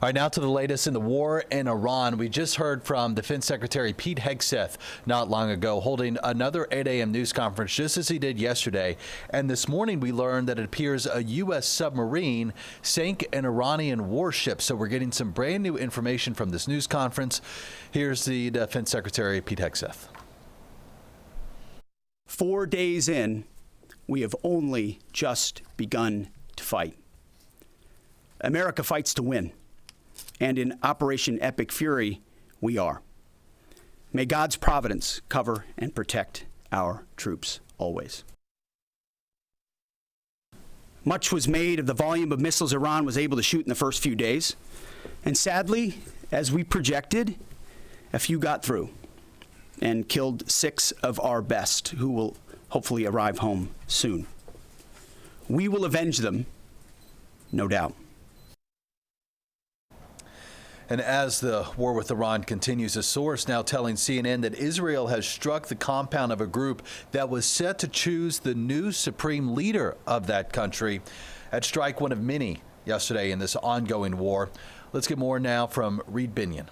All right, now to the latest in the war in Iran. We just heard from Defense Secretary Pete Hegseth not long ago, holding another 8 a.m. news conference just as he did yesterday. And this morning we learned that it appears a U.S. submarine sank an Iranian warship. So we're getting some brand new information from this news conference. Here's the Defense Secretary Pete Hegseth. 4 days in, we have only just begun to fight. America fights to win. And in Operation Epic Fury, we are. May God's providence cover and protect our troops always. Much was made of the volume of missiles Iran was able to shoot in the first few days. And sadly, as we projected, a few got through and killed 6 of our best, who will hopefully arrive home soon. We will avenge them, no doubt. And as the war with Iran continues, a source now telling CNN that Israel has struck the compound of a group that was set to choose the new supreme leader of that country. At strike one of many yesterday in this ongoing war. Let's get more now from Reed Binion.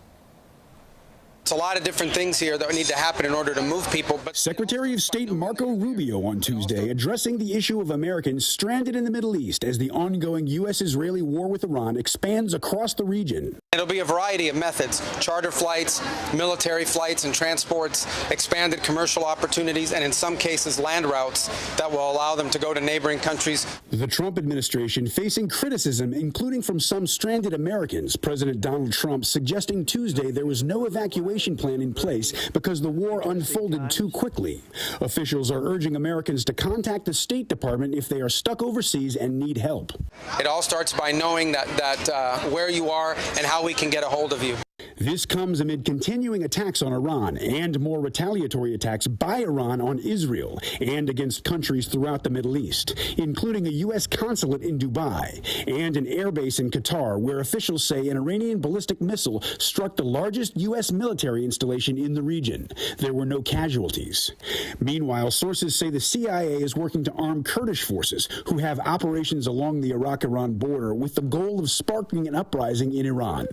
It's a lot of different things here that need to happen in order to move people. But Secretary of State Marco Rubio on Tuesday addressing the issue of Americans stranded in the Middle East as the ongoing U.S.-Israeli war with Iran expands across the region. It'll be a variety of methods: charter flights, military flights and transports, expanded commercial opportunities, and in some cases land routes that will allow them to go to neighboring countries. The Trump administration facing criticism, including from some stranded Americans. President Donald Trump suggesting Tuesday there was no evacuation plan in place because the war unfolded too quickly. Officials are urging Americans to contact the State Department if they are stuck overseas and need help. It all starts by knowing that where you are and how we can get a hold of you. This comes amid continuing attacks on Iran and more retaliatory attacks by Iran on Israel and against countries throughout the Middle East, including a U.S. consulate in Dubai and an airbase in Qatar, where officials say an Iranian ballistic missile struck the largest U.S. military installation in the region. There were no casualties. Meanwhile, sources say the CIA is working to arm Kurdish forces who have operations along the Iraq-Iran border with the goal of sparking an uprising in Iran.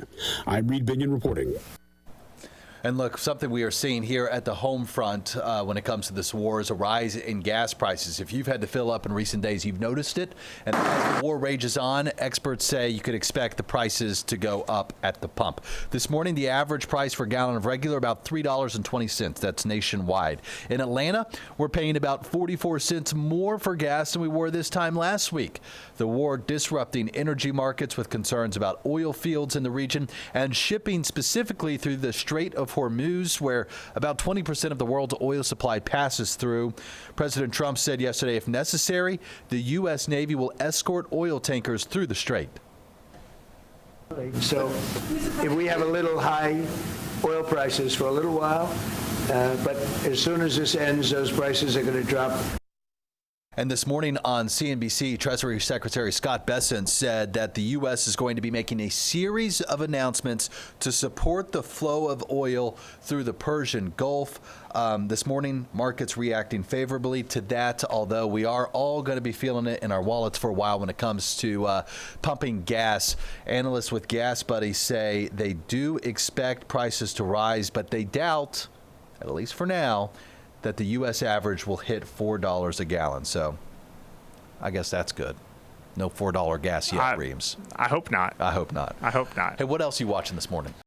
I'm Reed Binion reporting. And look, something we are seeing here at the home front when it comes to this war is a rise in gas prices. If you've had to fill up in recent days, you've noticed it. And as the war rages on, experts say you could expect the prices to go up at the pump. This morning, the average price for a gallon of regular about $3.20. That's nationwide. In Atlanta, we're paying about 44 cents more for gas than we were this time last week. The war disrupting energy markets with concerns about oil fields in the region and shipping specifically through the Strait of Hormuz, where about 20% of the world's oil supply passes through. President Trump said yesterday, if necessary, the U.S. Navy will escort oil tankers through the strait. So if we have a little high oil prices for a little while, but as soon as this ends, those prices are going to drop. And this morning on CNBC, Treasury Secretary Scott Bessent said that the U.S. is going to be making a series of announcements to support the flow of oil through the Persian Gulf. This morning, markets reacting favorably to that, although we are all going to be feeling it in our wallets for a while when it comes to pumping gas. Analysts with Gas Buddies say they do expect prices to rise, but they doubt, at least for now, that the U.S. average will hit $4 a gallon. So I guess that's good. No $4 gas yet, Reams. I hope not. I hope not. I hope not. Hey, what else are you watching this morning?